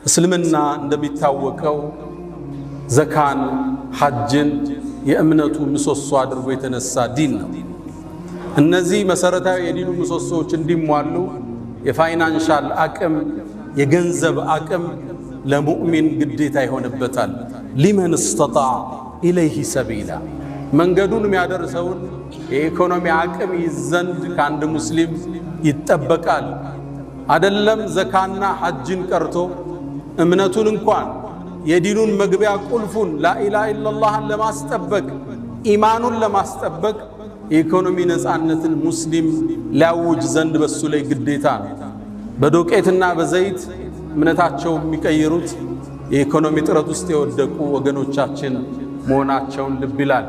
እስልምና እንደሚታወቀው ዘካን ሐጅን የእምነቱ ምሰሶ አድርጎ የተነሳ ዲን ነው። እነዚህ መሰረታዊ የዲኑ ምሰሶዎች እንዲሟሉ የፋይናንሻል አቅም የገንዘብ አቅም ለሙእሚን ግዴታ ይሆንበታል። ሊመን استطاع ኢለይሂ ሰቢላ መንገዱን የሚያደርሰውን የኢኮኖሚ አቅም ይዘንድ ከአንድ ሙስሊም ይጠበቃል። አይደለም ዘካና ሐጅን ቀርቶ እምነቱን እንኳን የዲኑን መግቢያ ቁልፉን ላኢላሃ ኢላላህን ለማስጠበቅ ኢማኑን ለማስጠበቅ የኢኮኖሚ ነፃነትን ሙስሊም ሊያውጅ ዘንድ በሱ ላይ ግዴታ ነው። በዶቄትና በዘይት እምነታቸው የሚቀይሩት የኢኮኖሚ ጥረት ውስጥ የወደቁ ወገኖቻችን መሆናቸውን ልብ ይላል።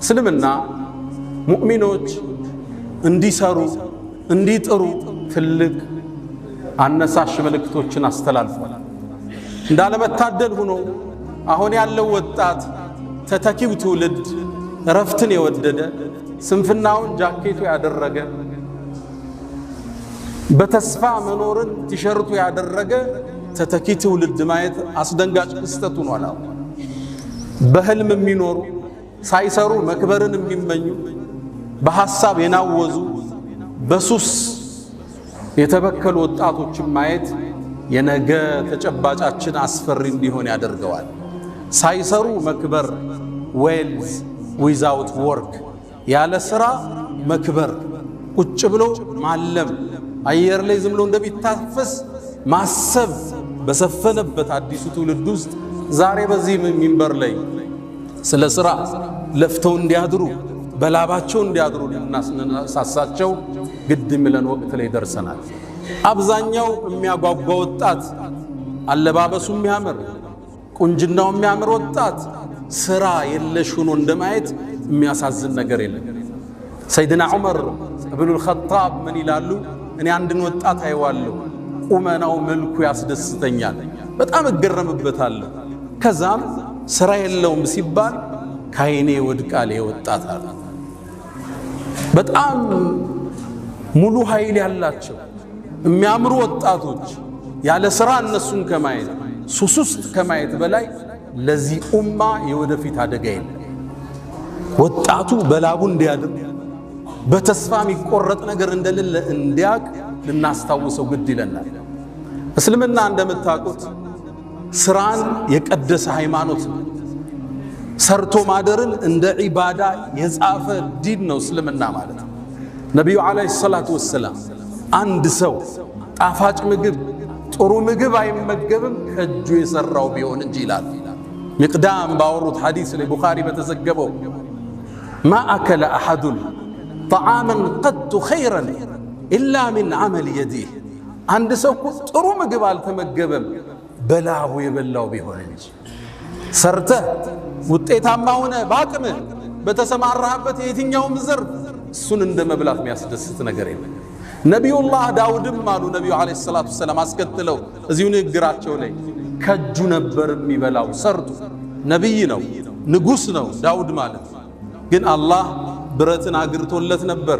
እስልምና ሙእሚኖች እንዲሰሩ እንዲጥሩ ትልቅ አነሳሽ መልእክቶችን አስተላልፏል። እንዳለመታደል ሆኖ አሁን ያለው ወጣት ተተኪው ትውልድ ረፍትን የወደደ ስንፍናውን ጃኬቱ ያደረገ በተስፋ መኖርን ቲሸርቱ ያደረገ ተተኪ ትውልድ ማየት አስደንጋጭ ክስተት ሆኗል። በህልም የሚኖሩ ሳይሰሩ መክበርን የሚመኙ በሐሳብ የናወዙ በሱስ የተበከሉ ወጣቶችን ማየት የነገ ተጨባጫችን አስፈሪ እንዲሆን ያደርገዋል። ሳይሰሩ መክበር ዌልዝ ዊዛውት ወርክ ያለ ስራ መክበር ቁጭ ብሎ ማለም አየር ላይ ዝም ብሎ እንደሚታፈስ ማሰብ በሰፈነበት አዲሱ ትውልድ ውስጥ ዛሬ በዚህ ሚንበር ላይ ስለ ስራ ለፍተው እንዲያድሩ በላባቸው እንዲያድሩ ልናሳሳቸው ግድ የሚለን ወቅት ላይ ደርሰናል። አብዛኛው የሚያጓጓ ወጣት አለባበሱ የሚያምር ቁንጅናው የሚያምር ወጣት ስራ የለሽ ሆኖ እንደማየት የሚያሳዝን ነገር የለም። ሰይድና ዑመር ኢብኑል ኸጣብ ምን ይላሉ? እኔ አንድን ወጣት አይዋለሁ ቁመናው መልኩ ያስደስተኛል፣ በጣም እገረምበታለሁ። ከዛም ስራ የለውም ሲባል ካይኔ ወድቃል ወጣት አለ። በጣም ሙሉ ኃይል ያላቸው የሚያምሩ ወጣቶች ያለ ስራ እነሱን ከማየት ሱስ ውስጥ ከማየት በላይ ለዚህ ኡማ የወደፊት አደጋ የለም። ወጣቱ በላቡ እንዲያድር በተስፋ የሚቆረጥ ነገር እንደሌለ እንዲያቅ ልናስታውሰው ግድ ይለናል። እስልምና እንደምታውቁት ስራን የቀደሰ ሃይማኖት ነው። ሰርቶ ማደርን እንደ ዒባዳ የጻፈ ዲን ነው እስልምና ማለት ነው። ነቢዩ ዓለይሂ ሰላቱ ወሰላም አንድ ሰው ጣፋጭ ምግብ ጥሩ ምግብ አይመገብም ከእጁ የሰራው ቢሆን እንጂ ይላል። ሚቅዳም ባወሩት ሐዲስ ላይ ቡኻሪ በተዘገበው ማ አከለ አሐዱን ጠዓመን ቀጡ ኸይረን ኢላ ሚን ዐመል የዲህ አንድ ሰው ጥሩ ምግብ አልተመገበም በላቡ የበላው ቢሆን እንጂ። ሰርተህ ውጤታማ ሆነ በአቅምህ በተሰማራህበት የትኛውም ዘርፍ እሱን እንደ መብላት የሚያስደስት ነገር የለም። ነቢዩላህ ዳውድም አሉ ነቢዩ ዓለይሂ ሰላቱ ወሰላም አስከትለው እዚሁ ንግግራቸው ላይ ከእጁ ነበር የሚበላው ሰርቶ። ነቢይ ነው ንጉሥ ነው ዳውድ ማለት ግን አላህ ብረትን አግርቶለት ነበር።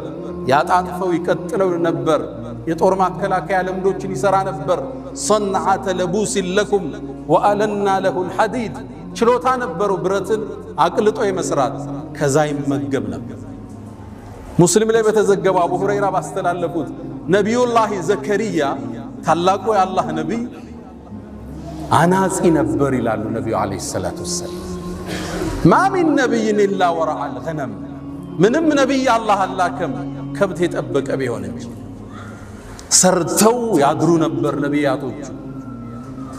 ያጣጥፈው ይቀጥለው ነበር። የጦር ማከላከያ ልምዶችን ይሰራ ነበር። ሰንዓተ ለቡሲን ለኩም ወአለና ለሁል ሐዲድ ችሎታ ነበረው ብረትን አቅልጦ የመስራት። ከዛ ይመገብ ነበር። ሙስሊም ላይ በተዘገበው አቡ ሁረይራ ባስተላለፉት ነቢዩላህ ዘከሪያ ታላቁ የአላህ ነቢይ አናጺ ነበር ይላሉ ነቢዩ ዓለይሂ ሰላቱ ወሰላም። ማ ሚን ነቢይን ኢላ ወረዐል ገነም ምንም ነቢይ አላህ አላከም ከብት የጠበቀ ቢሆን እንጂ። ሰርተው ያድሩ ነበር ነቢያቶቹ።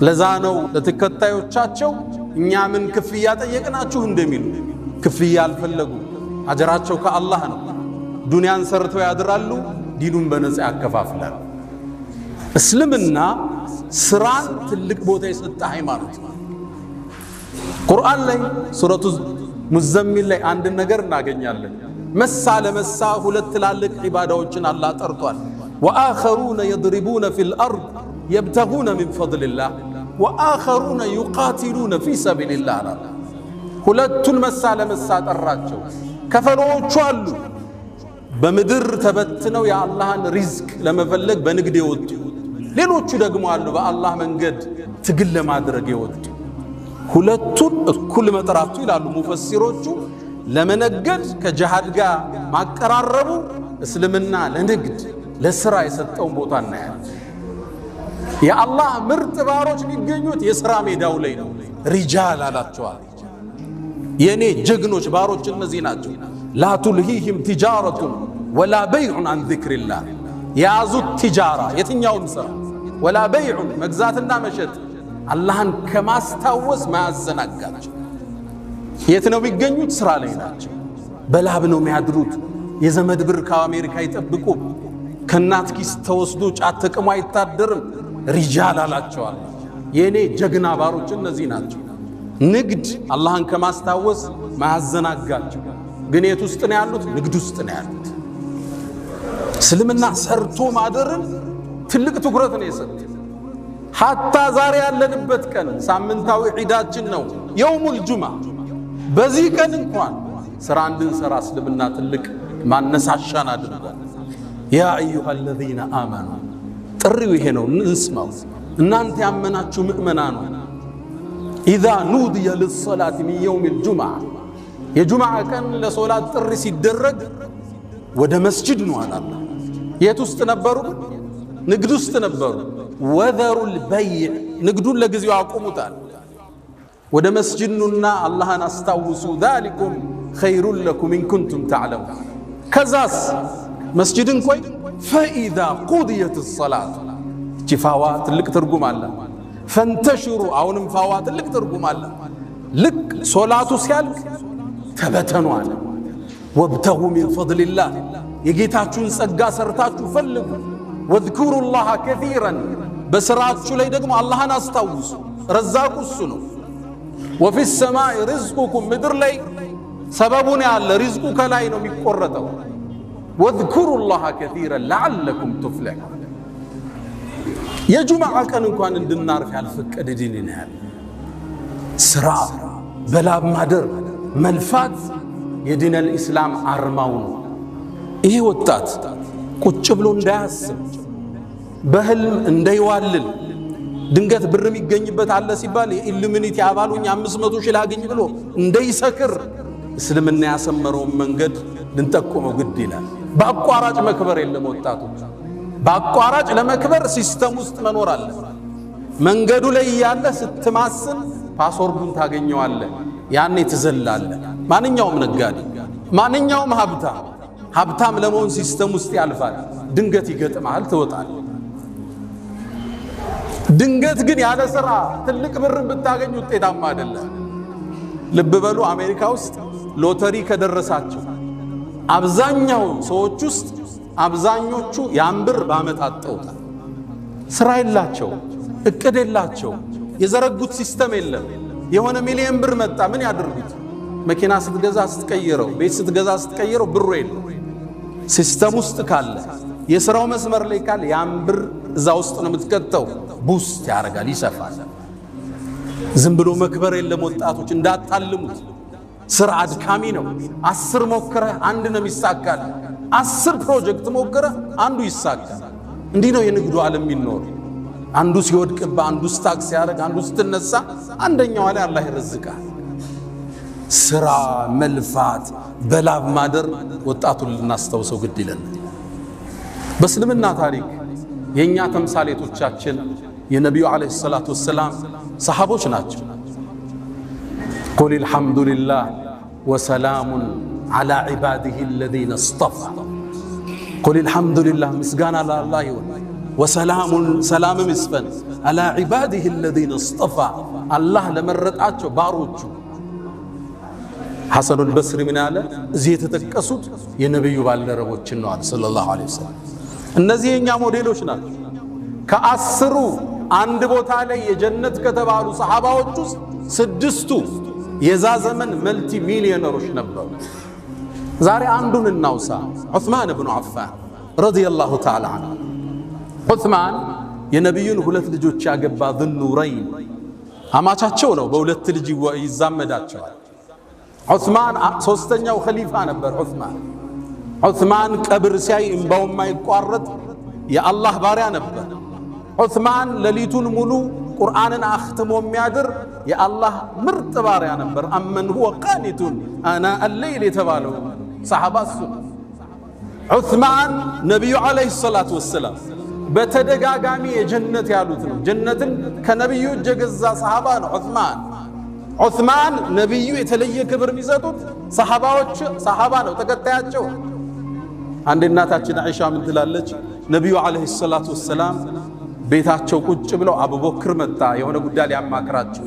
ለዛ ነው ለተከታዮቻቸው እኛ ምን ክፍያ ጠየቅናችሁ እንደሚሉ ክፍያ አልፈለጉ። አጀራቸው ከአላህ ነው። ዱንያን ሰርተው ያድራሉ፣ ዲኑን በነፃ ያከፋፍላሉ። እስልምና ስራን ትልቅ ቦታ የሰጠ ሃይማኖት። ቁርአን ላይ ሱረቱ ሙዘሚል ላይ አንድ ነገር እናገኛለን። መሳ ለመሳ ሁለት ትላልቅ ዒባዳዎችን አላህ ጠርቷል። ወአኸሩነ የድሪቡነ ፊል አርድ የብተጉነ ሚን ፈድሊላህ ወአኸሩነ ዩቃቲሉነ ፊ ሰቢልላህ አለ። ሁለቱን መሳ ለመሳ ጠራቸው። ከፈሎቹ አሉ በምድር ተበትነው የአላህን ሪዝቅ ለመፈለግ በንግድ የወጡ፣ ሌሎቹ ደግሞ አሉ በአላህ መንገድ ትግል ለማድረግ የወጡ ሁለቱን እኩል መጥራቱ ይላሉ ሙፈሲሮቹ ለመነገድ ከጂሃድ ጋር ማቀራረቡ እስልምና ለንግድ ለሥራ የሰጠውን ቦታ እናያለን። የአላህ ምርጥ ባሮች የሚገኙት የሥራ ሜዳው ላይ ነው። ሪጃል አላቸዋል። የኔ ጀግኖች ባሮች እነዚህ ናቸው። ላ ቱልሂህም ቲጃረቱን ወላ በይዑን አን ዚክሪላህ የያዙት ቲጃራ የትኛውም ሥራ ወላ በይዑን መግዛትና መሸጥ አላህን ከማስታወስ ማያዘናጋቸው። የት ነው የሚገኙት? ሥራ ላይ ናቸው። በላብ ነው የሚያድሩት። የዘመድ ብር ከአሜሪካ አይጠብቁም። ከእናት ኪስ ተወስዶ ጫት ተቅሞ አይታደርም። ሪጃል አላቸዋል። የኔ ጀግና ባሮች እነዚህ ናቸው። ንግድ አላህን ከማስታወስ ማያዘናጋቸው። ግን የት ውስጥ ነው ያሉት? ንግድ ውስጥ ነው ያሉት። እስልምና ሰርቶ ማደርን ትልቅ ትኩረት ነው የሰጠው። ሐታ ዛሬ ያለንበት ቀን ሳምንታዊ ዒዳችን ነው የውሙል ጁምዓ። በዚህ ቀን እንኳን ሥራ እንድንሰራ እስልምና ትልቅ ማነሳሻን አድርጓል። ያ አዩሃ አለዚነ አመኑ ጥሪው ይሄ ነው፣ እንስማው። እናንተ ያመናችሁ ምእመናኑ ኢዛ ኑድየ ሊሰላት ሚን የውሚል ጁምዓ የጁምዓ ቀን ለሶላት ጥሪ ሲደረግ ወደ መስጂድ ነው አላለ። የት ውስጥ ነበሩ? ንግድ ውስጥ ነበሩ። ወዘሩል በይዕ ንግዱን ለጊዜው አቁሙታል። ወደ መስጂድ ኑና አላህን አስታውሱ። ዛሊኩም ኸይሩን ለኩም ኢን ኩንቱም ተዕለሙን። ከዛስ መስጂድን ቆይ ፈኢዛ ቁድየት ሰላት እቺ ፋዋ ትልቅ ትርጉም አለ። ፈንተሽሩ አሁንም ፋዋ ትልቅ ትርጉም አለ። ልክ ሶላቱ ሲያልቅ ተበተኑ አለ። ወብተጉ ሚን ፈድሊላህ የጌታችሁን ጸጋ ሰርታችሁ ፈልጉ። ወዝኩሩላህ ከሲራን በስራችሁ ላይ ደግሞ አላህን አስታውሱ። ረዛቁ እሱ ነው። ወፊ ሰማይ ሪዝቁኩም ምድር ላይ ሰበቡን ያለ ሪዝቁ ከላይ ነው የሚቆረጠው። ወዝኩሩላህ ከሲራን ለዓለኩም ቱፍሊሑን። የጁምዓ ቀን እንኳን እንድናርፍ ያልፈቀደ ዲን ነው ያለ። ስራ በላብ ማደር መልፋት የዲነል ኢስላም አርማው ነው። ይሄ ወጣት ቁጭ ብሎ እንዳያስብ በህልም እንዳይዋልል ድንገት ብር የሚገኝበት አለ ሲባል የኢሉሚኒቲ አባሉኝ 500 ሺህ ላገኝ ብሎ እንዳይሰክር እስልምና ያሰመረውን መንገድ ልንጠቁመው ግድ ይላል። በአቋራጭ መክበር የለም። ወጣቶች በአቋራጭ ለመክበር ሲስተም ውስጥ መኖር አለ። መንገዱ ላይ ያለ ስትማስል ፓስወርዱን ታገኘዋለህ። ያኔ ትዘላለህ። ማንኛውም ነጋዴ ማንኛውም ሀብታም ለመሆን ሲስተም ውስጥ ያልፋል። ድንገት ይገጥማል፣ ትወጣለህ። ድንገት ግን ያለ ሥራ ትልቅ ብር ብታገኝ ውጤታማ አይደለም። ልብ በሉ፣ አሜሪካ ውስጥ ሎተሪ ከደረሳቸው አብዛኛው ሰዎች ውስጥ አብዛኞቹ ያን ብር በዓመት አጠውታል። ሥራ የላቸው፣ እቅድ የላቸው፣ የዘረጉት ሲስተም የለም። የሆነ ሚሊዮን ብር መጣ፣ ምን ያድርጉት? መኪና ስትገዛ ስትቀይረው፣ ቤት ስትገዛ ስትቀይረው ብሩ የለም። ሲስተም ውስጥ ካለ የሥራው መስመር ላይ ካለ ያን ብር እዛ ውስጥ ነው የምትከተው። ቡስት ያደርጋል፣ ይሰፋል። ዝም ብሎ መክበር የለም። ወጣቶች እንዳታልሙት። ሥራ አድካሚ ነው። 10 ሞክረህ አንድ ነው የሚሳካል። 10 ፕሮጀክት ሞክረህ አንዱ ይሳካል። እንዲህ ነው የንግዱ ዓለም የሚኖር። አንዱ ሲወድቅባ፣ አንዱ ስታክ ሲያደርግ፣ አንዱ ስትነሳ፣ አንደኛው ላይ አላህ ይረዝቃል። ሥራ መልፋት በላብ ማደር ወጣቱን ልናስታውሰው ግድ ይለናል። በእስልምና ታሪክ የእኛ ተምሳሌቶቻችን የነቢዩ ዓለይሂ ሰላቱ ወሰላም ሰሓቦች ናቸው። ቁል አልሐምዱሊላህ ወሰላሙን ዓላ ዒባዲሂ አለዚነ እስጠፋ። ቁል አልሐምዱሊላህ ምስጋና ለአላህ ይሁን፣ ወሰላሙን ሰላምም ይስፈን ዓላ ዒባዲሂ አለዚነ እስጠፋ አላህ ለመረጣቸው ባሮቹ። ሐሰኑል በስሪ ምን አለ? እዚህ የተጠቀሱት የነቢዩ ባልደረቦችን ነው አለ ሰለላሁ ዐለይሂ ወሰለም። እነዚህ የኛ ሞዴሎች ናቸው። ከ10 አንድ ቦታ ላይ የጀነት ከተባሉ ሰሓባዎች ውስጥ 6ቱ የዛ ዘመን መልቲ ሚሊዮነሮች ነበሩ። ዛሬ አንዱን እናውሳ። ዑስማን ብኑ ዓፋን ረዲየላሁ ተዓላ ዐንሁ። ዑስማን የነቢዩን 2 ልጆች ያገባ ዙኑረይን አማቻቸው ነው። በ2 ልጅ ይዛመዳቸዋል። ዑስማን 3ኛው ኸሊፋ ነበር። ዑስማን ቀብር ሲያይ እንባው የማይቋረጥ የአላህ ባሪያ ነበር። ዑስማን ሌሊቱን ሙሉ ቁርአንን አኽትሞ የሚያድር የአላህ ምርጥ ባሪያ ነበር። አመን ሁወ ቃኒቱን አና አለይል የተባለው ሰሓባ እሱ። ዑስማን ነቢዩ ዓለይሂ ሰላቱ ወሰላም በተደጋጋሚ የጀነት ያሉት ነው። ጀነትን ከነቢዩ እጅ የገዛ ሰሓባ ነው ዑስማን። ነቢዩ የተለየ ክብር የሚሰጡት ሰሓባ ነው፣ ተከታያቸው። አንድ እናታችን አይሻ ምን ትላለች? ነቢዩ ዓለይሂ ሰላቱ ወሰላም ቤታቸው ቁጭ ብለው አቡበክር መጣ፣ የሆነ ጉዳይ ሊያማክራቸው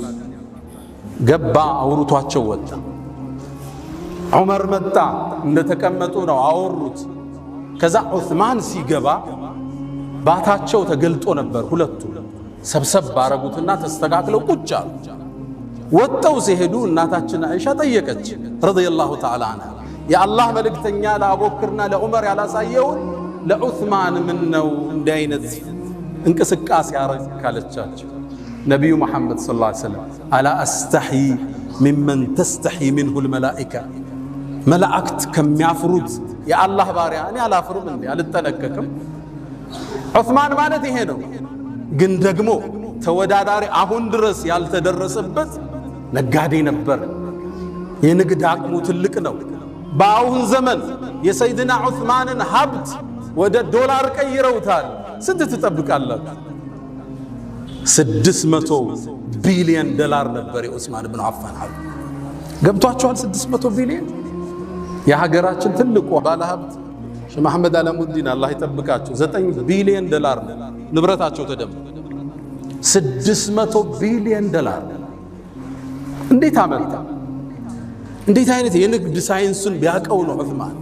ገባ፣ አውርቷቸው ወጣ። ዑመር መጣ፣ እንደተቀመጡ ነው አወሩት። ከዛ ዑስማን ሲገባ ባታቸው ተገልጦ ነበር። ሁለቱ ሰብሰብ ባረጉትና ተስተካክለው ቁጭ አሉ። ወጣው ሲሄዱ እናታችን አይሻ ጠየቀች ረዲየላሁ ተዓላ ዐንሃ፣ የአላህ መልእክተኛ ለአቡበክርና ለዑመር ያላሳየውን ለዑስማን ምን ነው እንዲህ አይነት እንቅስቃሴ ያረካለቻቸው? ነቢዩ መሐመድ ሰለላሁ ዐለይሂ ወሰለም አላ አስተሕይ ሚመን ተስተሕይ ሚንሁ ልመላኢካ፣ መላእክት ከሚያፍሩት የአላህ ባሪያ እኔ አላፍርም እንዴ? አልጠነቀቅም? ዑስማን ማለት ይሄ ነው። ግን ደግሞ ተወዳዳሪ አሁን ድረስ ያልተደረሰበት ነጋዴ ነበር። የንግድ አቅሙ ትልቅ ነው። በአሁን ዘመን የሰይድና ዑስማንን ሀብት ወደ ዶላር ቀይረውታል። ስንት ትጠብቃላችሁ? 600 ቢሊዮን ዶላር ነበር የዑስማን ብን አፋን ሀብት። ገብቷቸዋል? 600 ቢሊዮን። የሀገራችን ትልቁ ባለሀብት ሼህ መሐመድ አለሙዲን አላህ ይጠብቃቸው 9 ቢሊዮን ዶላር ንብረታቸው ተደምሮ 600 ቢሊዮን ዶላር እንዴት አመጣ? እንዴት አይነት የንግድ ሳይንሱን ቢያቀው ነው ዑስማን።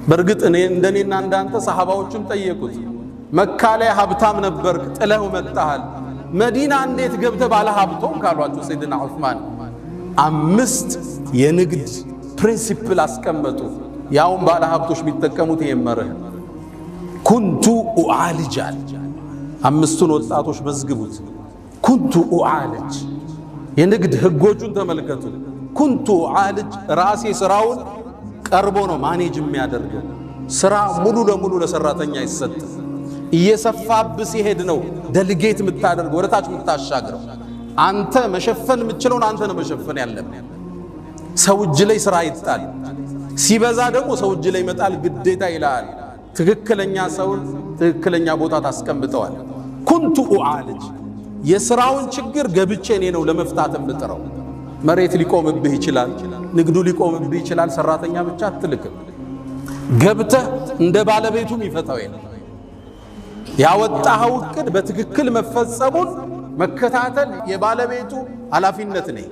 በእርግጥ እንደኔና እንዳንተ ሰሃባዎችን ጠየቁት፣ መካ ላይ ሀብታም ነበርክ ጥለው መጣሃል፣ መዲና እንዴት ገብተህ ባለ ሀብቶም ካሏቸው ሰይድና ዑስማን 5 የንግድ ፕሪንሲፕል አስቀመጡ። ያውም ባለ ሀብቶች የሚጠቀሙት የመረህ ኩንቱ ኡዓልጃል 5ቱን ወጣቶች መዝግቡት። ኩንቱ ኡዓልጅ የንግድ ህጎቹን ተመልከቱ። ኩንቱ ኡዓልጅ ራሴ ስራውን ቀርቦ ነው ማኔጅ የሚያደርገው። ስራ ሙሉ ለሙሉ ለሰራተኛ አይሰጥም። እየሰፋብህ ሲሄድ ነው ደልጌት የምታደርገው፣ ወደታች የምታሻግረው። አንተ መሸፈን የምትችለውን አንተ ነው መሸፈን ያለብህ። ሰው እጅ ላይ ስራ ይጣል፣ ሲበዛ ደግሞ ሰው እጅ ላይ መጣል ግዴታ ይላል። ትክክለኛ ሰውን ትክክለኛ ቦታ ታስቀምጠዋል። ኩንቱ ኡዓልጅ የስራውን ችግር ገብቼ እኔ ነው ለመፍታት የምጥረው። መሬት ሊቆምብህ ይችላል፣ ንግዱ ሊቆምብህ ይችላል። ሰራተኛ ብቻ አትልክም። ገብተህ እንደ ባለቤቱም ይፈታው የለም። ያወጣኸው እቅድ በትክክል መፈጸሙን መከታተል የባለቤቱ ኃላፊነት ነው።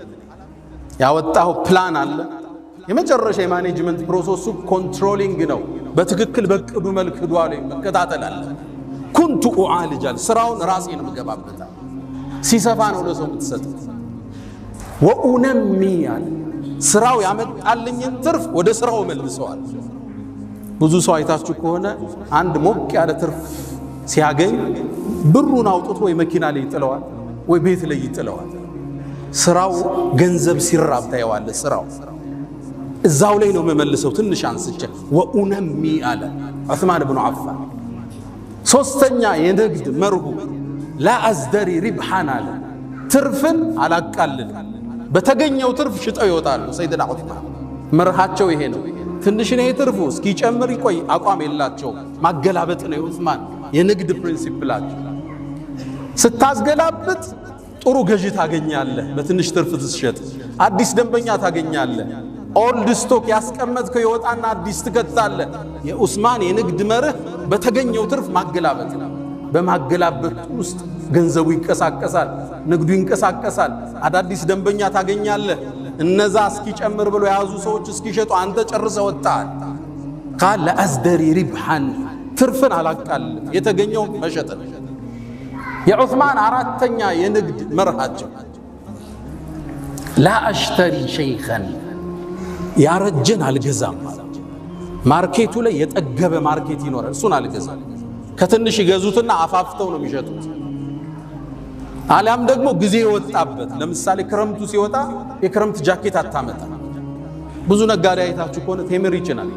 ያወጣኸው ፕላን አለ። የመጨረሻ የማኔጅመንት ፕሮሰሱ ኮንትሮሊንግ ነው። በትክክል በቅዱ መልክ ሄዷል መከታተል አለ። ኩንቱ ኡዓልጃል ስራውን ራሴ ነው መገባበታ። ሲሰፋ ነው ለሰው የምትሰጠው። ወኡነሚ ያለ ስራው ያመጣልኝን ትርፍ ወደ ስራው መልሰዋል። ብዙ ሰው አይታችሁ ከሆነ አንድ ሞቅ ያለ ትርፍ ሲያገኝ ብሩን አውጥቶ ወይ መኪና ላይ ይጥለዋል ወይ ቤት ላይ ይጥለዋል። ስራው ገንዘብ ሲራብ ታየዋለ። ስራው እዛው ላይ ነው መመልሰው። ትንሽ አንስቼ ወኡነሚ አለ ዑስማን ብኑ አፋን። ሶስተኛ የንግድ መርሁ ላ አዝደሪ ሪብሓን አለ ትርፍን አላቃልል። በተገኘው ትርፍ ሽጠው ይወጣሉ። ሰይድና ዑስማን መርሃቸው ይሄ ነው። ትንሽ ነው ትርፉ እስኪጨምር ይቆይ አቋም የላቸው። ማገላበጥ ነው የዑስማን የንግድ ፕሪንሲፕላቸው። ስታስገላብጥ ጥሩ ገዢ ታገኛለህ፣ በትንሽ ትርፍ ትሸጥ። አዲስ ደንበኛ ታገኛለህ። ኦልድ ስቶክ ያስቀመጥከው ይወጣና አዲስ ትከታለህ። የዑስማን የንግድ መርህ በተገኘው ትርፍ ማገላበጥ ነው። በማገላበጥ ውስጥ ገንዘቡ ይንቀሳቀሳል፣ ንግዱ ይንቀሳቀሳል። አዳዲስ ደንበኛ ታገኛለህ። እነዛ እስኪጨምር ብሎ የያዙ ሰዎች እስኪሸጡ አንተ ጨርሰህ ወጣል። ቃል ለአዝደሪ ሪብሓን ትርፍን አላቃልም፣ የተገኘው መሸጥ ነው። የዑስማን አራተኛ የንግድ መርሃቸው ላ አሽተሪ ሸይኸን ያረጀን አልገዛም። ማርኬቱ ላይ የጠገበ ማርኬት ይኖራል፣ እሱን አልገዛም። ከትንሽ ይገዙትና አፋፍተው ነው የሚሸጡት። አሊያም ደግሞ ጊዜ የወጣበት ለምሳሌ ክረምቱ ሲወጣ የክረምት ጃኬት አታመጣ። ብዙ ነጋዴ አይታችሁ ከሆነ ቴምር ይጭናል።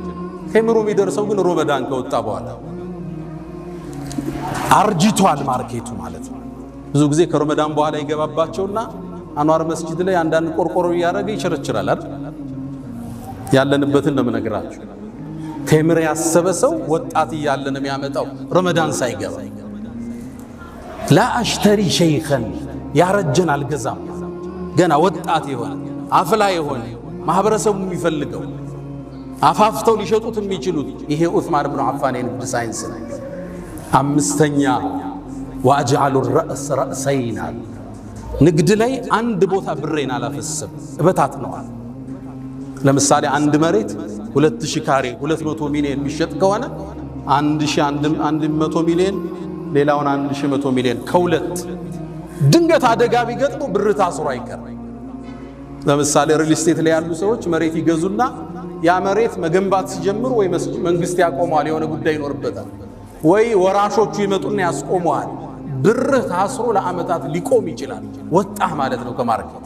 ቴምሩ የሚደርሰው ግን ሮመዳን ከወጣ በኋላ አርጅቷል ማርኬቱ ማለት ነው። ብዙ ጊዜ ከረመዳን በኋላ ይገባባቸውና አንዋር መስጂድ ላይ አንዳንድ ቆርቆሮ ያረገ ይቸረችራል አይደል? ያለንበትን ነው የምነግራችሁ። ቴምር ያሰበ ሰው ወጣት እያለ ነው የሚያመጣው ረመዳን ሳይገባ። ላ አሽተሪ ሸይኸን ያረጀን አልገዛም፣ ገና ወጣት የሆነ አፍላ የሆነ ማህበረሰቡ የሚፈልገው አፋፍተው ሊሸጡት የሚችሉት ይሄ ዑስማን ብኑ አፋን የንግድ ሳይንስ ነው። አምስተኛ ወአጅዐሉ ረእስ ረእሰይን፣ ንግድ ላይ አንድ ቦታ ብሬን አላፈስም እበታት ነው። ለምሳሌ አንድ መሬት 2000 ካሬ 200 ሚሊዮን የሚሸጥ ከሆነ 1100 ሚሊዮን ሌላውን 1100 ሚሊዮን ከሁለት ድንገት አደጋ ቢገጥሙ ብር ታስሮ አይቀር። ለምሳሌ ሪል ስቴት ላይ ያሉ ሰዎች መሬት ይገዙና ያ መሬት መገንባት ሲጀምሩ ወይ መንግስት ያቆመዋል፣ የሆነ ጉዳይ ይኖርበታል፣ ወይ ወራሾቹ ይመጡና ያስቆመዋል። ብር ታስሮ ለአመታት ሊቆም ይችላል። ወጣህ ማለት ነው ከማርኬት።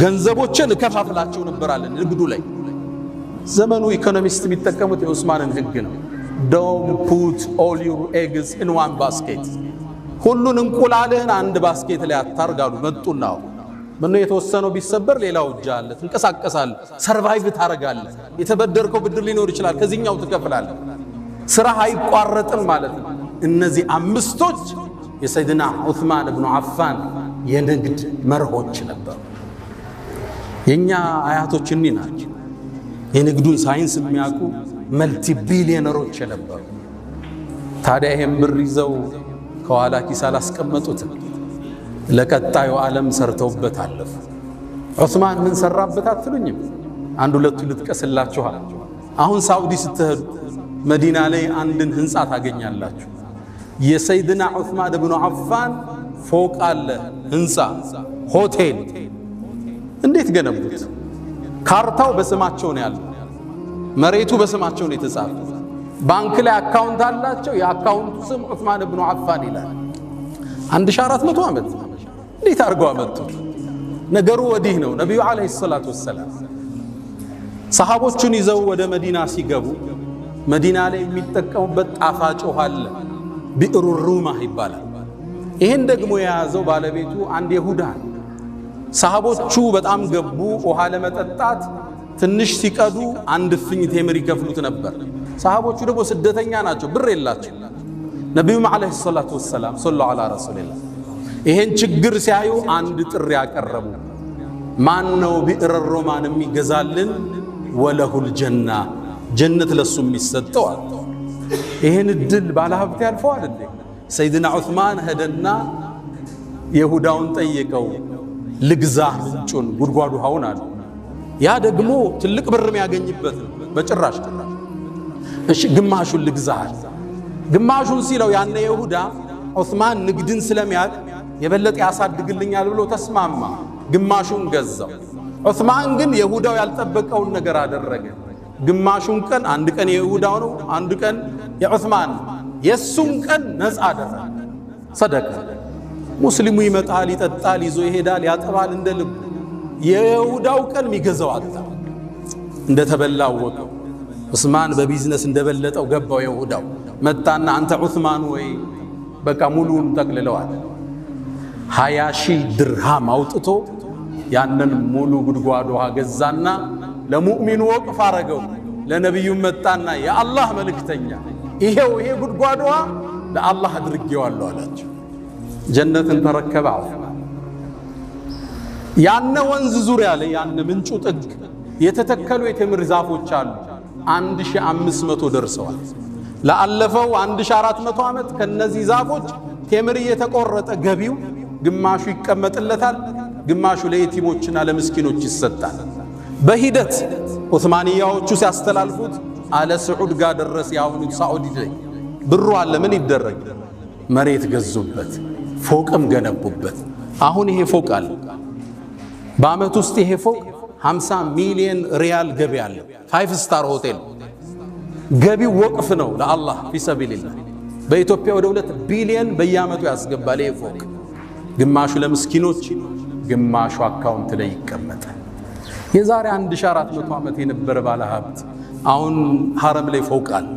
ገንዘቦችን ከፋፍላቸው ነበራለን ንግዱ ላይ። ዘመኑ ኢኮኖሚስት የሚጠቀሙት የዑስማንን ህግ ነው። ዶንት ፑት ኦል ዩር ኤግስ ኢን ዋን ባስኬት፣ ሁሉን እንቁላልህን አንድ ባስኬት ላይ አታርጋሉ። መጡና ምነው የተወሰነው ቢሰበር ሌላው እጅ አለ፣ ትንቀሳቀሳለህ፣ ሰርቫይቭ ታረጋለህ። የተበደርከው ብድር ሊኖር ይችላል፣ ከዚህኛው ትከፍላለህ። ስራ አይቋረጥም ማለት ነው። እነዚህ አምስቶች የሰይድና ዑስማን ብኑ አፋን የንግድ መርሆች ነበሩ። የኛ አያቶች እኒ ናቸው። የንግዱን ሳይንስ የሚያውቁ መልቲ ቢሊዮነሮች ነበሩ። ታዲያ ይሄን ብር ይዘው ከኋላ ኪስ አላስቀመጡትም፣ ለቀጣዩ ዓለም ሰርተውበት አለፉ። ዑስማን ምን ሰራበት አትሉኝም? አንድ ሁለቱ ልጥቀስላችኋል። አሁን ሳውዲ ስትሄዱ መዲና ላይ አንድን ህንፃ ታገኛላችሁ። የሰይድና ዑስማን ብኑ አፋን ፎቅ አለ፣ ህንፃ፣ ሆቴል። እንዴት ገነቡት? ካርታው በስማቸው ነው ያለው፣ መሬቱ በስማቸው ነው የተጻፈው። ባንክ ላይ አካውንት አላቸው፣ የአካውንቱ ስም ዑስማን ብኑ አፋን ይላል። 1400 ዓመት እንዴት አድርገው አመጡት? ነገሩ ወዲህ ነው። ነቢዩ ዓለይሂ ሰላቱ ወሰላም ሰሃቦቹን ይዘው ወደ መዲና ሲገቡ መዲና ላይ የሚጠቀሙበት ጣፋጭ ውሃ አለ፣ ቢዕሩ ሩማህ ይባላል። ይሄን ደግሞ የያዘው ባለቤቱ አንድ ይሁዳ ነው። ሰሃቦቹ በጣም ገቡ። ውሃ ለመጠጣት ትንሽ ሲቀዱ አንድ እፍኝ ቴምር ይከፍሉት ነበር። ሰሃቦቹ ደግሞ ስደተኛ ናቸው፣ ብር የላቸው። ነቢዩም ዓለይሂ ሰላቱ ወሰላም ሰለላሁ ዐላ ረሱሊላህ ይሄን ችግር ሲያዩ አንድ ጥሪ ያቀረቡ። ማን ነው ቢዕረ ሩማን የሚገዛልን? ወለሁል ጀና፣ ጀነት ለሱ የሚሰጠው። ይሄን እድል ባለሀብት ያልፈዋል እንዴ? ሰይድና ዑስማን ሄደና ይሁዳውን ጠየቀው፣ ልግዛ ምንጩን ጉድጓዱ ውሃውን አለ። ያ ደግሞ ትልቅ ብር የሚያገኝበት ነው። በጭራሽ እሺ ግማሹን ልግዛል። ግማሹን ሲለው ያነ ይሁዳ ዑስማን ንግድን ስለሚያውቅ የበለጠ ያሳድግልኛል ብሎ ተስማማ። ግማሹን ገዛው። ዑስማን ግን ይሁዳው ያልጠበቀውን ነገር አደረገ። ግማሹን ቀን አንድ ቀን የይሁዳው ነው፣ አንድ ቀን የዑስማን፣ የሱን ቀን ነፃ አደረገ። ሰደቀ። ሙስሊሙ ይመጣል፣ ይጠጣል፣ ይዞ ይሄዳል፣ ያጠባል እንደ ልብ። የይሁዳው ቀን የሚገዛው አጣ። እንደተበላ አወቀው። ዑስማን በቢዝነስ እንደበለጠው ገባው። ይሁዳው መጣና አንተ ዑስማን ወይ በቃ ሙሉን ጠቅልለዋል። 20,000 ድርሃም አውጥቶ ያንን ሙሉ ጉድጓድ ውሃ ገዛና ለሙእሚኑ ወቅፍ አረገው። ለነብዩ መጣና የአላህ መልእክተኛ ይሄው ይሄ ጉድጓድ ውሃ ለአላህ አድርጌዋለሁ አላቸው። ጀነትን ተረከበ። ያነ ወንዝ ዙሪያ ላይ ያነ ምንጩ ጥግ የተተከሉ የቴምር ዛፎች አሉ። 1500 ደርሰዋል። ለአለፈው 1400 ዓመት ከነዚህ ዛፎች ቴምር እየተቆረጠ ገቢው ግማሹ ይቀመጥለታል፣ ግማሹ ለየቲሞችና ለምስኪኖች ይሰጣል። በሂደት ዑስማንያዎቹ ሲያስተላልፉት አለ ስዑድ ጋር ደረስ። ያሁኑ ሳዑዲ ላይ ብሩ አለ። ምን ይደረግ? መሬት ገዙበት፣ ፎቅም ገነቡበት። አሁን ይሄ ፎቅ አለ። በአመት ውስጥ ይሄ ፎቅ 50 ሚሊዮን ሪያል ገቢ አለ። 5 ስታር ሆቴል ገቢው ወቅፍ ነው ለአላህ ፊሰቢልላህ። በኢትዮጵያ ወደ 2 ቢሊዮን በየአመቱ ያስገባል ይሄ ፎቅ። ግማሹ ለምስኪኖች፣ ግማሹ አካውንት ላይ ይቀመጣል። የዛሬ 1400 ዓመት የነበረ ባለ ሀብት አሁን ሐረም ላይ ፎቅ አለ።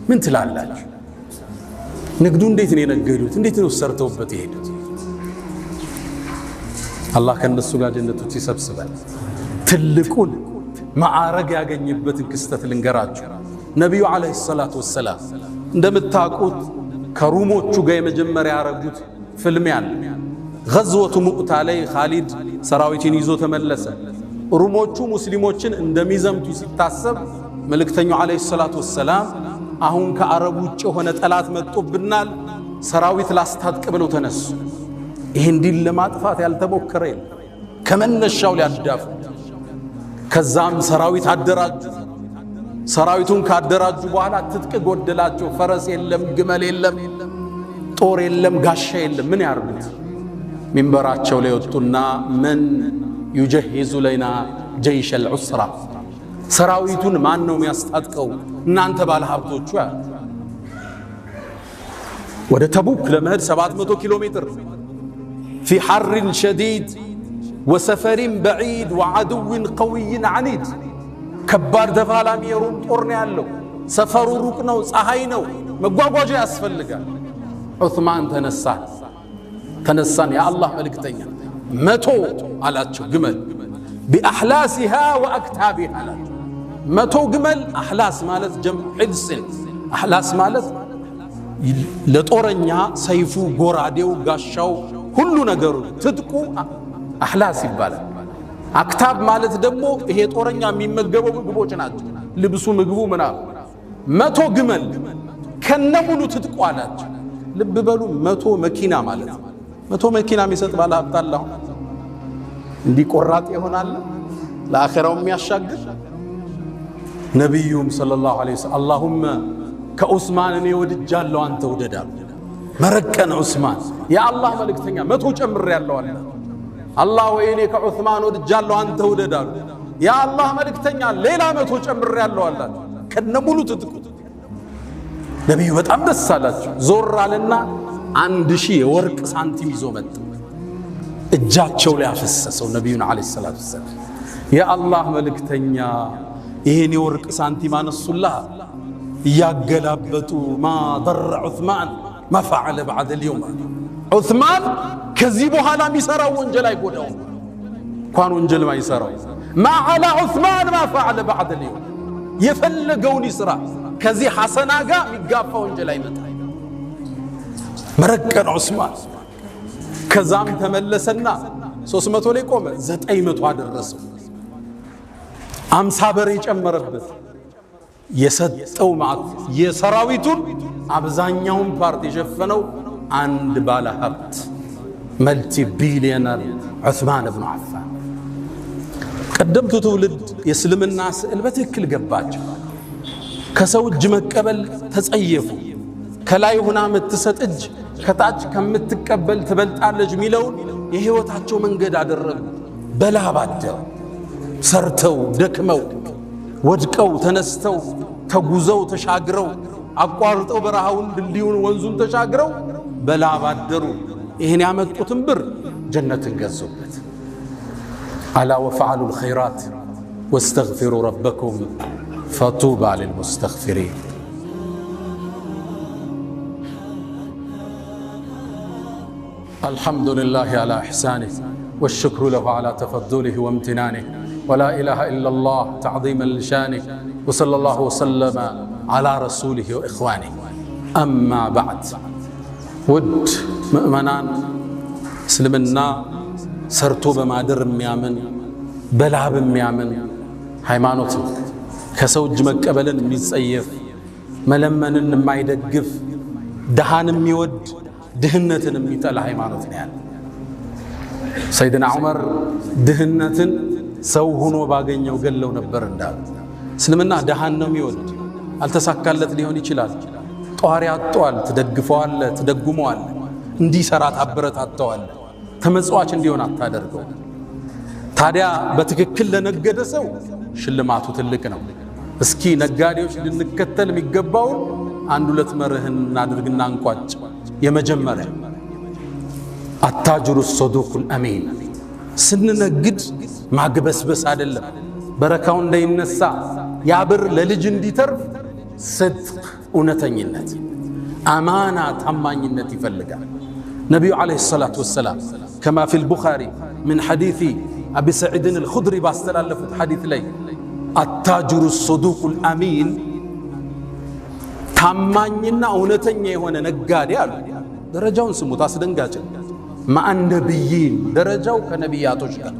ምን ትላላችሁ? ንግዱ እንዴት ነው የነገዱት? እንዴት ነው ሰርተውበት የሄዱት? አላህ ከነሱ ጋር ጀነቶች ይሰብስባል። ትልቁን ማዕረግ ያገኘበትን ክስተት ልንገራችሁ። ነቢዩ ዓለይሂ ሰላቱ ወሰላም እንደምታውቁት ከሩሞቹ ጋር የመጀመሪያ ያረጉት ፍልሚያ አለ። ገዝወቱ ሙዕታ ላይ ኻሊድ ሰራዊትን ይዞ ተመለሰ። ሩሞቹ ሙስሊሞችን እንደሚዘምቱ ሲታሰብ መልእክተኛው ዓለይሂ ሰላቱ ወሰላም አሁን ከአረብ ውጭ የሆነ ጠላት መጥቶብናል፣ ሰራዊት ላስታጥቅ ብለው ተነሱ። ይህን ዲን ለማጥፋት ያልተሞከረ የለም፣ ከመነሻው ሊያዳፉ። ከዛም ሰራዊት አደራጁ። ሰራዊቱን ካደራጁ በኋላ ትጥቅ ጎደላቸው። ፈረስ የለም፣ ግመል የለም፣ ጦር የለም፣ ጋሻ የለም። ምን ያርጉት? ሚንበራቸው ላይ ወጡና መን ዩጀሂዙ ለና ጀይሽ አልዑስራ፣ ሰራዊቱን ማን ነው የሚያስታጥቀው? እናንተ ባለ ሀብቶቹ ያ ወደ ተቡክ ለመሄድ 700 ኪሎ ሜትር ፊ ሐርን ሸዲድ ወሰፈሪን በዒድ ወዐድውን ቀዊይን ዐኒድ፣ ከባድ ተፋላሚ የሩም ጦር ነው ያለው። ሰፈሩ ሩቅ ነው፣ ፀሐይ ነው፣ መጓጓዣ ያስፈልጋል። ዑስማን ተነሳን የአላህ መልእክተኛ 100 አላቸው ግመል ቢአሕላሲሃ ወአክታቢሃ አላቸው። 100 ግመል። አሕላስ ማለት ጀምዕ ሕልስን፣ አሕላስ ማለት ለጦረኛ ሰይፉ፣ ጎራዴው፣ ጋሻው፣ ሁሉ ነገሩ ትጥቁ አሕላስ ይባላል። አክታብ ማለት ደግሞ ይሄ ጦረኛ የሚመገበው ምግቦች ናቸው፣ ልብሱ፣ ምግቡ ምናምን። 100 ግመል ከነሙሉ ትጥቁ አላቸው። ልብ በሉ 100 መኪና ማለት ነው። 100 መኪና የሚሰጥ ባለ ሀብት አለ? እንዲህ ቆራጥ ይሆናል ለአኺራው የሚያሻግር? ነቢዩም ሰለላሁ ዐለይሂ ወሰለም አላሁመ ከዑስማን እኔ ወድጃለሁ አንተ ውደዳሉ። መረቀን ዑስማን የአላህ መልእክተኛ 100 ጨምሬያለሁ አለ። አላህ ወይ እኔ ከዑስማን ወድጃለሁ አንተ ውደዳሉ። የአላህ መልእክተኛ ሌላ 100 ጨምሬያለሁ አለ። ከነሙሉ ትጥቁ ነቢዩ በጣም ደስ አላቸው። ዞር አለና 1000 የወርቅ ሳንቲም ይዞ መጣ። እጃቸው ላይ አፈሰሰው ነቢዩን ዓለይሂ ሰላቱ ወሰላም። የአላህ መልእክተኛ ይሄን የወርቅ ሳንቲም አነሱላህ እያገላበጡ ማ ضر ዑስማን ማ ፈዐለ በዕደ ልየውም። ዑስማን ከዚህ በኋላ የሚሰራው ወንጀል አይጎዳው፣ እንኳን ወንጀል ማይሰራው። ማ ዐላ ዑስማን ማ ፈዐለ በዕደ ልየውም፣ የፈለገውን ይስራ፣ ከዚህ ሐሰና ጋር የሚጋፋ ወንጀል አይመጣ። መረቀን ዑስማን። ከዛም ተመለሰና 300 ላይ ቆመ፣ 900 አደረሰው። 50 በሬ ጨመረበት። የሰጠው ማለት የሰራዊቱን አብዛኛውን ፓርት የሸፈነው አንድ ባለ ሀብት መልቲ ቢሊየነር ዑስማን ብኑ ዓፋን። ቀደምቱ ትውልድ የእስልምና ስዕል በትክክል ገባቸው። ከሰው እጅ መቀበል ተጸየፉ። ከላይ ሆና የምትሰጥ እጅ ከታች ከምትቀበል ትበልጣለች የሚለውን የህይወታቸው መንገድ አደረጉ። በላብ አደሩ። ሰርተው ደክመው ወድቀው ተነስተው ተጉዘው ተሻግረው አቋርጠው በረሃውን ድልድዩን ወንዙን ተሻግረው በላብ አደሩ። ይህን ያመጡትን ብር ጀነትን ገዙበት። አላ ወፈዐሉ ልኸይራት ወስተግፊሩ ረበኩም ፈጡባ ልልሙስተግፊሪን። الحمد لله على إحسانه والشكر له على تفضله وامتنانه ولا إله إلا الله تعظيما لشانه وصلى الله وسلم على رسوله وإخوانه. أما بعد، ود مؤمنان اسلمنا سرتو بمادر ميامن بلعب ميامن ሃይማኖት ከሰው እጅ መቀበልን የሚጸየፍ መለመንን የማይደግፍ ድሃን የሚወድ ድህነትን የሚጠላ ሃይማኖት ነው ያለ። ሰይድና ዑመር ድህነትን ሰው ሆኖ ባገኘው ገለው ነበር እንዳሉ። እስልምና ድሃን ነው የሚወድ። አልተሳካለት ሊሆን ይችላል። ጧሪ አጥቷል፣ ትደግፈዋል፣ ትደጉመዋል፣ እንዲሰራ ታበረታተዋል። ተመጽዋች እንዲሆን አታደርገው። ታዲያ በትክክል ለነገደ ሰው ሽልማቱ ትልቅ ነው። እስኪ ነጋዴዎች ልንከተል የሚገባው አንድ ሁለት መርህን እናድርግና እንቋጭ። የመጀመሪያ አታጅሩ ሶዱቁል አሚን። ስንነግድ ማግበስበስ አይደለም፣ በረካው እንዳይነሳ ያብር ለልጅ እንዲተርፍ ስድቅ እውነተኝነት። አማና ታማኝነት ይፈልጋል። ነቢዩ ዓለይሂ ሰላቱ ወሰላም ከማ ፊል ቡኻሪ ምን ሐዲሲ አቢ ሰዒድን አልኹድሪ ባስተላለፉት ሐዲስ ላይ አታጅሩ ሶዱቁል አሚን ታማኝና እውነተኛ የሆነ ነጋዴ አሉ። ደረጃውን ስሙት፣ አስደንጋጭ ማአን ነቢይን ደረጃው ከነቢያቶች ጋር፣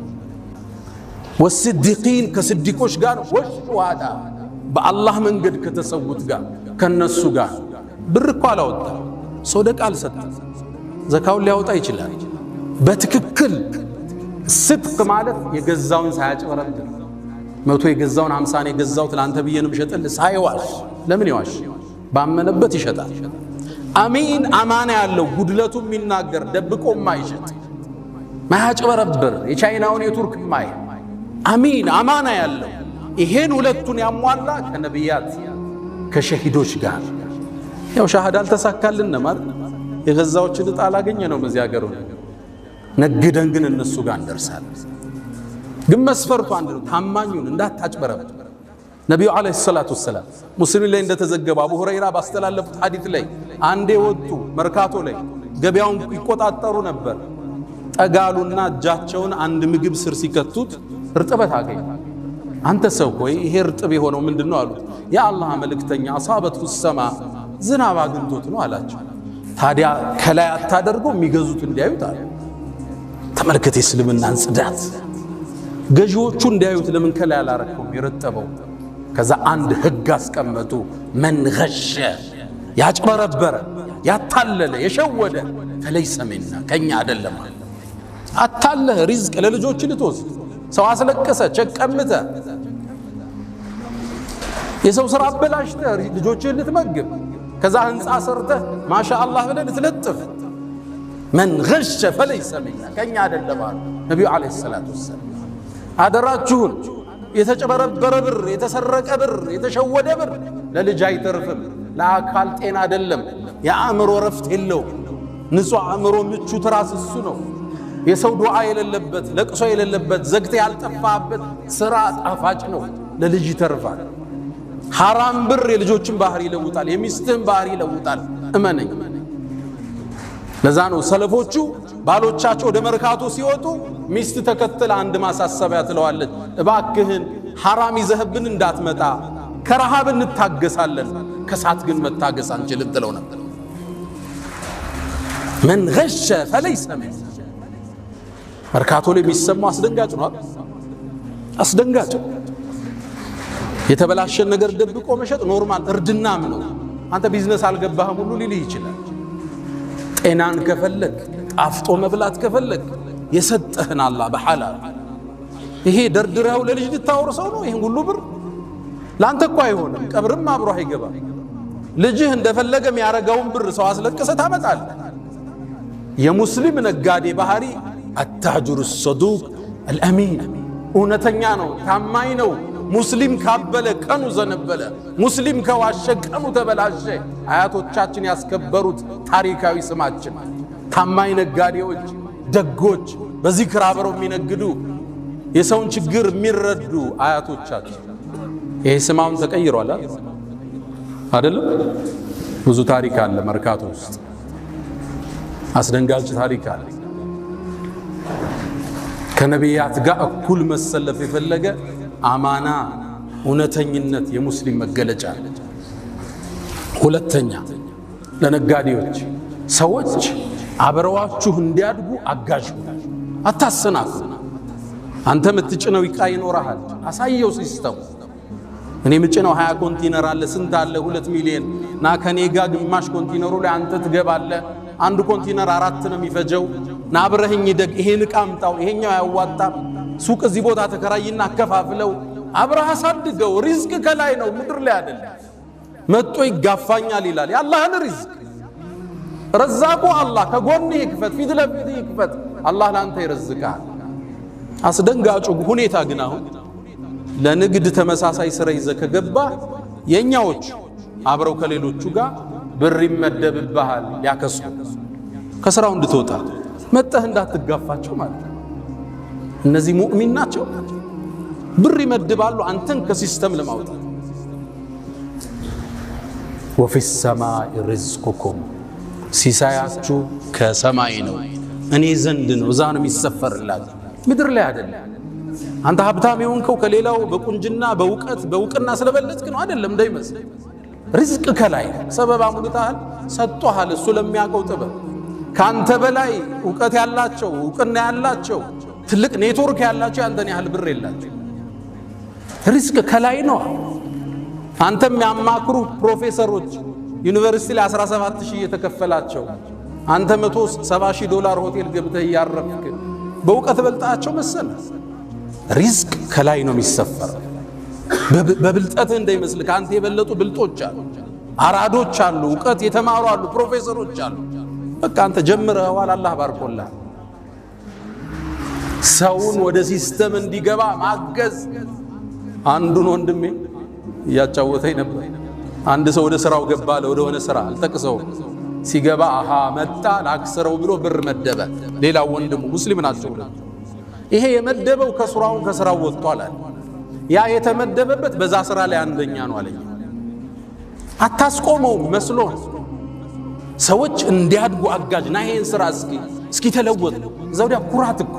ወስዲቂን ከስዲቆች ጋር፣ ወሹሃዳ በአላህ መንገድ ከተሰዉት ጋር ከነሱ ጋር። ብር እኮ አላወጣ፣ ሶደቃ አልሰጠ፣ ዘካውን ሊያወጣ ይችላል። በትክክል ስድቅ ማለት የገዛውን ሳያጭበረብር 100 የገዛውን 50 የገዛው ትላንተ ብዬንም ሸጠል ሳይዋሽ። ለምን ይዋሽ? ባመነበት ይሸጣል። አሚን አማና ያለው ጉድለቱ የሚናገር ደብቆ ማይሸጥ ማያጭበረብር የቻይናውን የቱርክ ማይ አሚን አማና ያለው ይሄን ሁለቱን ያሟላ ከነቢያት ከሸሂዶች ጋር። ያው ሻሃዳ አልተሳካልን ማለት የገዛዎችን ዕጣ አላገኘ ነው በዚህ ሀገር ነግደን ግን እነሱ ጋር እንደርሳለን። ግን መስፈርቱ አንድ ነው፣ ታማኙን እንዳታጭበረብር። ነቢዩ ዓለይሂ ሰላቱ ወሰላም ሙስሊም ላይ እንደተዘገበ አቡ ሁረይራ ባስተላለፉት ሐዲስ ላይ አንዴ ወጡ መርካቶ ላይ ገበያውን ይቆጣጠሩ ነበር። ጠጋሉና እጃቸውን አንድ ምግብ ስር ሲከቱት እርጥበት አገኙ። አንተ ሰው ሆይ ይሄ እርጥብ የሆነው ምንድነው አሉት። የአላህ መልእክተኛ አሳበቱ ሰማ ዝናብ አግኝቶት ነው አላቸው። ታዲያ ከላይ አታደርገው የሚገዙት እንዲያዩት አለ። ተመልከት የእስልምናን ጽዳት። ገዢዎቹ እንዲያዩት ለምን ከላይ አላረከውም የረጠበው? ከዛ አንድ ህግ አስቀመጡ። መን ገሸ ያጭበረበረ ያታለለ የሸወደ ፈለይሰ ሚና ከኛ አይደለም። አታለህ ሪዝቅ ለልጆች ልትወስድ ሰው አስለቀሰ ቸቀምተ የሰው ስራ አበላሽተ ልጆችን ልትመግብ ከዛ ህንፃ ሰርተህ ማሻአላህ ብለህ ልትለጥፍ መን ገሸ ፈለይሰ ሚና ከኛ አይደለም አሉ ነቢዩ ዓለይሂ ሰላቱ ወሰላም። አደራችሁን የተጨበረበረ ብር፣ የተሰረቀ ብር፣ የተሸወደ ብር ለልጅ አይተርፍም፣ ለአካል ጤና አይደለም፣ የአእምሮ ረፍት የለውም። ንጹህ አእምሮ ምቹ ትራስ እሱ ነው። የሰው ዱዓ የሌለበት ለቅሶ የሌለበት ዘግተ ያልጠፋበት ስራ ጣፋጭ ነው፣ ለልጅ ይተርፋል። ሐራም ብር የልጆችን ባህሪ ይለውጣል፣ የሚስትህን ባህሪ ይለውጣል። እመነኝ። ለዛ ነው ሰለፎቹ ባሎቻቸው ወደ መርካቶ ሲወጡ ሚስት ተከትለ አንድ ማሳሰቢያ ትለዋለች፣ እባክህን ሐራም ይዘህብን እንዳትመጣ፣ ከረሃብ እንታገሳለን፣ ከሳት ግን መታገስ አንችልም ትለው ነበር። መን ገሸ ፈለይሰ ሚና። መርካቶ ላይ የሚሰማው አስደንጋጭ ነው። አስደንጋጭ የተበላሸን ነገር ደብቆ መሸጥ ኖርማል እርድናም ነው። አንተ ቢዝነስ አልገባህም ሁሉ ሊልህ ይችላል። ጤናን ከፈለግ ጣፍጦ መብላት ከፈለግ የሰጠህን አላህ በሐላል ይሄ ደርድረው ለልጅ ልታወርሰው ነው። ይሄን ሁሉ ብር ላንተ እኮ አይሆንም፣ ቀብርም አብሮ አይገባ። ልጅህ እንደፈለገ የሚያረጋውን ብር ሰው አስለቀሰ ታመጣለህ። የሙስሊም ነጋዴ ባህሪ አታጅሩ ሰዱቅ አልአሚን፣ እውነተኛ ነው፣ ታማኝ ነው። ሙስሊም ካበለ ቀኑ ዘነበለ፣ ሙስሊም ከዋሸ ቀኑ ተበላሸ። አያቶቻችን ያስከበሩት ታሪካዊ ስማችን ታማኝ ነጋዴዎች፣ ደጎች፣ በዚክር አብረው የሚነግዱ የሰውን ችግር የሚረዱ አያቶቻችን። ይሄ ስማውን ተቀይሯል አይደለም? ብዙ ታሪክ አለ መርካቶ ውስጥ፣ አስደንጋጭ ታሪክ አለ። ከነቢያት ጋር እኩል መሰለፍ የፈለገ አማና እውነተኝነት የሙስሊም መገለጫ። ሁለተኛ ለነጋዴዎች ሰዎች አብረዋችሁ እንዲያድጉ አጋዥ አታሰናፍ። አንተ የምትጭነው ዕቃ ይኖርሃል፣ አሳየው ሲስተም። እኔ የምጭነው 20 ኮንቲነር አለ፣ ስንት አለ? 2 ሚሊዮን ና ከኔ ጋር ግማሽ ኮንቲነሩ ላይ አንተ ትገባለህ። አንድ ኮንቲነር 4 ነው የሚፈጀው። ና አብረህኝ ደግ፣ ይሄን ዕቃ አምጣው፣ ይሄኛው ያዋጣም፣ ሱቅ እዚህ ቦታ ተከራይና አከፋፍለው፣ አብረህ አሳድገው። ሪዝቅ ከላይ ነው ምድር ላይ አይደለም። መጥቶ ይጋፋኛል ይላል። የአላህን ሪዝቅ ረዛቁ አላህ ከጎንህ ይክፈት፣ ፊት ለፊት ይክፈት፣ አላህ ላንተ ይረዝቃል። አስደንጋጩ ሁኔታ ግን አሁን ለንግድ ተመሳሳይ ስራ ይዘህ ከገባ የኛዎች አብረው ከሌሎቹ ጋር ብር ይመደብብሃል፣ ያከሱ ከስራው እንድትወጣ መጣህ እንዳትጋፋቸው ማለት ነው። እነዚህ ሙእሚን ናቸው፣ ብር ይመድባሉ አንተን ከሲስተም ለማውጣት። ወፊ ሰማይ ሪዝቁኩም ሲሳያችሁ ከሰማይ ነው እኔ ዘንድ ነው እዛ ነው የሚሰፈርላችሁ ምድር ላይ አይደለም አንተ ሀብታም የሆንከው ከሌላው በቁንጅና በእውቅና ስለበለጥክ ነው አይደለም እንዳይመስል ሪዝቅ ከላይ ሰበብ አሙልታል ሰጥቷል እሱ ለሚያውቀው ጥበብ ካንተ በላይ ዕውቀት ያላቸው ዕውቅና ያላቸው ትልቅ ኔትወርክ ያላቸው አንተን ያህል ብር የላቸው ሪዝቅ ከላይ ነው አንተም ያማክሩ ፕሮፌሰሮች ዩኒቨርሲቲ ላይ 17000 እየተከፈላቸው አንተ $170,000 ሆቴል ገብተህ ያረፍክ በእውቀት በልጣቸው መሰለ ሪዝቅ ከላይ ነው የሚሰፈረው በብልጠት እንዳይመስል ካንተ የበለጡ ብልጦች አሉ አራዶች አሉ ዕውቀት የተማሩ አሉ ፕሮፌሰሮች አሉ በቃ አንተ ጀምረዋል አላህ ባርኮልህ ሰውን ወደ ሲስተም እንዲገባ ማገዝ አንዱን ወንድሜ ያጫወተኝ ነበር አንድ ሰው ወደ ስራው ገባ ወደ ሆነ ስራ አልጠቅሰው ሲገባ አሃ መጣ ላክስረው ብሎ ብር መደበ ሌላው ወንድሙ ሙስሊም ናቸው ይሄ የመደበው ከስራው ወጥቷል ያ የተመደበበት በዛ ስራ ላይ አንደኛ ነው አለኝ አታስቆመው መስሎ ሰዎች እንዲያድጉ አጋጅና ይሄን ስራ እስኪ ተለወጥ ዘውዲያ ኩራት እኮ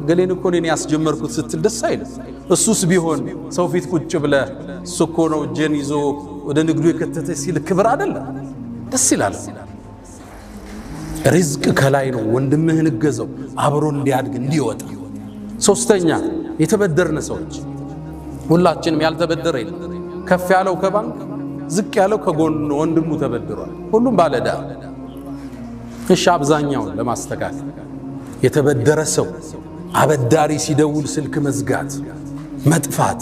ገሌን እኮ እኔ ያስጀመርኩት ስትል ደስ አይል እሱስ ቢሆን ሰው ፊት ቁጭ ብለ እሱኮ ነው ጀን ይዞ ወደ ንግዱ የከተተ ሲል ክብር አይደለም ደስ ይላል ሪዝቅ ከላይ ነው ወንድምህን ገዘው አብሮ እንዲያድግ እንዲወጣ ሶስተኛ የተበደርነ ሰዎች ሁላችንም ያልተበደረ የለም ከፍ ያለው ከባንክ ዝቅ ያለው ከጎን ወንድሙ ተበድሯል ሁሉም ባለዳ እሺ አብዛኛው ለማስተካከል የተበደረ ሰው አበዳሪ ሲደውል ስልክ መዝጋት መጥፋት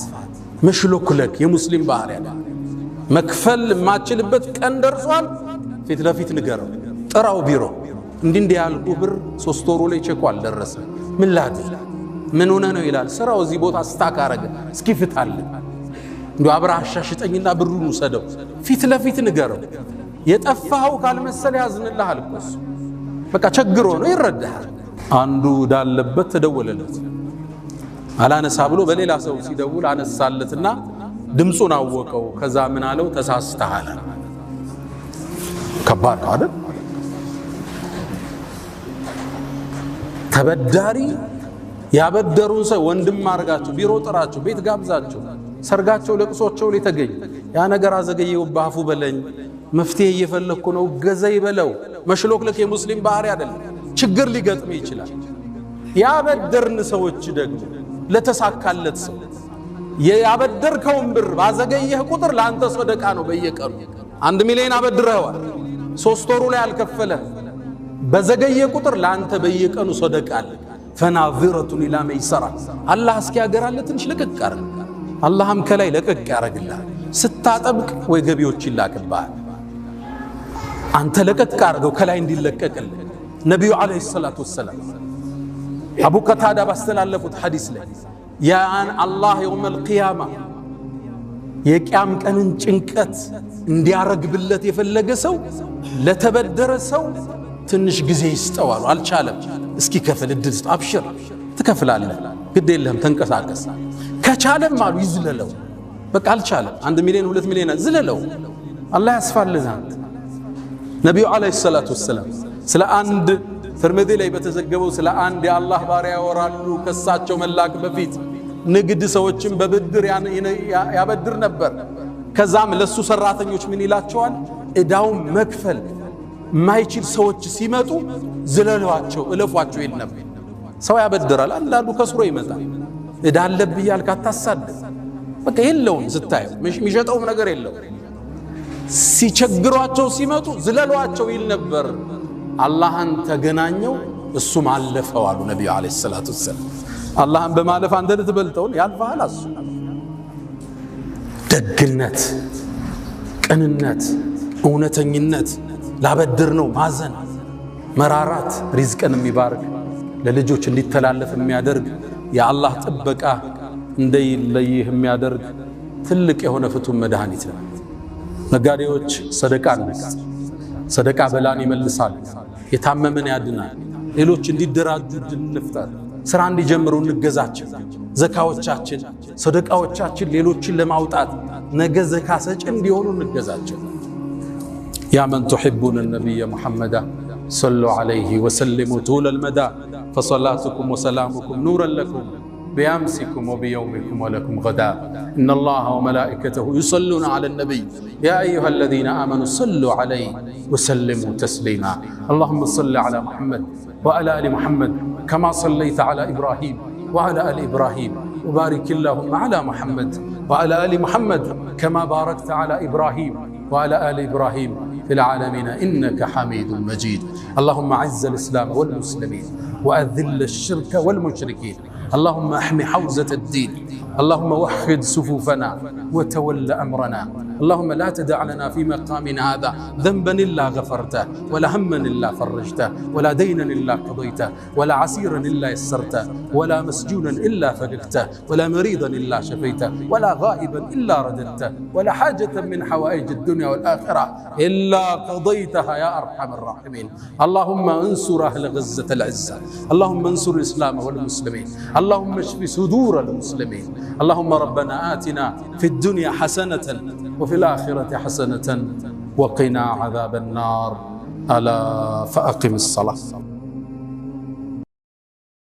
መሽሎክለክ የሙስሊም ባህሪ ያለ መክፈል ማችልበት ቀን ደርሷል ፊት ለፊት ንገረው ጥራው ቢሮ እንዲህ ያልኩ ብር 3 ወሩ ላይ ቼክ አልደረሰ ምን ላድርግ ምን ሆነ ነው ይላል ስራው እዚህ ቦታ ስታክ አረገ እስኪ ፍታል እንደው አብራሻ ሽጠኝና ብሩን ወሰደው ፊት ለፊት ንገረው የጠፋው ካልመሰለ ያዝንልሃል እኮ በቃ ቸግሮ ነው ይረዳሃል አንዱ ዳለበት ተደወለለት አላነሳ ብሎ በሌላ ሰው ሲደውል አነሳለትና ድምጹን አወቀው ከዛ ምን አለው ተሳስተሃል ከባድ አይደል ተበዳሪ ያበደሩን ሰው ወንድም አርጋቸው ቢሮ ጥራቸው ቤት ጋብዛቸው ሰርጋቸው ለቅሶቸው ላይ ተገኝ ያ ነገር አዘገየው ባፉ በለኝ መፍትሄ እየፈለኩ ነው ገዘይ በለው መሽሎክለክ የሙስሊም ባህሪ አይደለም ችግር ሊገጥም ይችላል ያበደርን ሰዎች ደግሞ ለተሳካለት ሰው ያበደርከውን ብር ባዘገየህ ቁጥር ላንተ ሰደቃ ነው በየቀኑ 1 ሚሊዮን አበድረዋል 3 ወሩ ላይ አልከፈለ በዘገየ ቁጥር ላንተ በየቀኑ ሰደቃ አለ ፈናዚረቱን ኢላ መይሰራ አላህ እስኪያገራለት ትንሽ ለቀቅ አርግ አላህም ከላይ ለቀቅ ያረግልሃል ስታጠብቅ ወይ ገቢዎች ይላክብሃል አንተ ለቀቅ አርገው ከላይ እንዲለቀቅልህ ነብዩ አለይሂ ሰላቱ ወሰለም አቡ ቀታዳ ባስተላለፉት ሐዲስ ላይ ያን አላህ የውመል ቂያማ የቂያም ቀንን ጭንቀት እንዲያረግብለት የፈለገ ሰው ለተበደረ ሰው ትንሽ ጊዜ ይስጠዋል አልቻለም እስኪ ከፈል እድል አብሽር ትከፍላለህ ግድ የለህም ተንቀሳቀስ ከቻለም አሉ ይዝለለው በቃ አልቻለም 1 ሚሊዮን 2 ሚሊዮን ዝለለው አላህ ያስፋልዛል ነብዩ አለይሂ ሰላቱ ወሰለም ስለ አንድ ትርሚዚ ላይ በተዘገበው ስለ አንድ የአላህ ባሪያ ያወራሉ ከሳቸው መላክ በፊት ንግድ ሰዎችን በብድር ያበድር ነበር ከዛም ለሱ ሰራተኞች ምን ይላቸዋል እዳውን መክፈል ማይችል ሰዎች ሲመጡ ዝለሏቸው እለፏቸው ይል ነበር ሰው ያበድራል አንዳንዱ ከስሮ ይመጣል እዳ አለብህ ያልክ አታሳድ በቃ የለውም ስታየው የሚሸጠው ነገር የለው ሲቸግሯቸው ሲመጡ ዝለሏቸው ይል ነበር አላህን ተገናኘው እሱም አለፈው አሉ ነብዩ አለይሂ ሰላቱ ወሰለም አላህን በማለፍ አንተ ልትበልጠውን ያልፋል እሱ ደግነት ቅንነት እውነተኝነት ላበድር ነው ማዘን መራራት ሪዝቅን የሚባርክ ለልጆች እንዲተላለፍ የሚያደርግ የአላህ ጥበቃ እንደይለይህ የሚያደርግ ትልቅ የሆነ ፍቱን መድኃኒት ነው ነጋዴዎች ሰደቃ በላን ይመልሳል የታመመን ያድናል ሌሎች እንዲደራጁ እንፍጠር ስራ እንዲጀምሩ እንገዛቸው ዘካዎቻችን ሰደቃዎቻችን ሌሎችን ለማውጣት ነገ ዘካ ሰጪ እንዲሆኑ እንገዛቸው يا من تحبون النبي محمدا صلوا عليه وسلموا طول المدى فصلاتكم وسلامكم نورا لكم بأمسكم وبيومكم ولكم غدا إن الله وملائكته يصلون على النبي يا أيها الذين آمنوا صلوا عليه وسلموا تسليما اللهم صل على محمد وعلى آل محمد كما صليت على إبراهيم وعلى آل إبراهيم وبارك اللهم على محمد وعلى آل محمد كما باركت على إبراهيم وعلى آل إبراهيم في العالمين إنك حميد مجيد اللهم أعز الإسلام والمسلمين وأذل الشرك والمشركين اللهم احمي حوزة الدين اللهم وحد صفوفنا وتول أمرنا اللهم لا تدع لنا في مقامنا هذا ذنبا إلا غفرته ولا هما إلا فرجته ولا دينا إلا قضيته ولا عسيرا إلا يسرته ولا مسجونا إلا فككته ولا مريضا إلا شفيته ولا غائبا إلا رددته ولا حاجة من حوائج الدنيا والآخرة إلا قضيتها يا أرحم الراحمين اللهم انصر أهل غزة العزة اللهم انصر الإسلام والمسلمين اللهم اشف صدور المسلمين اللهم ربنا آتنا في الدنيا حسنة وفي الآخرة حسنة وقنا عذاب النار ألا فأقم الصلاة.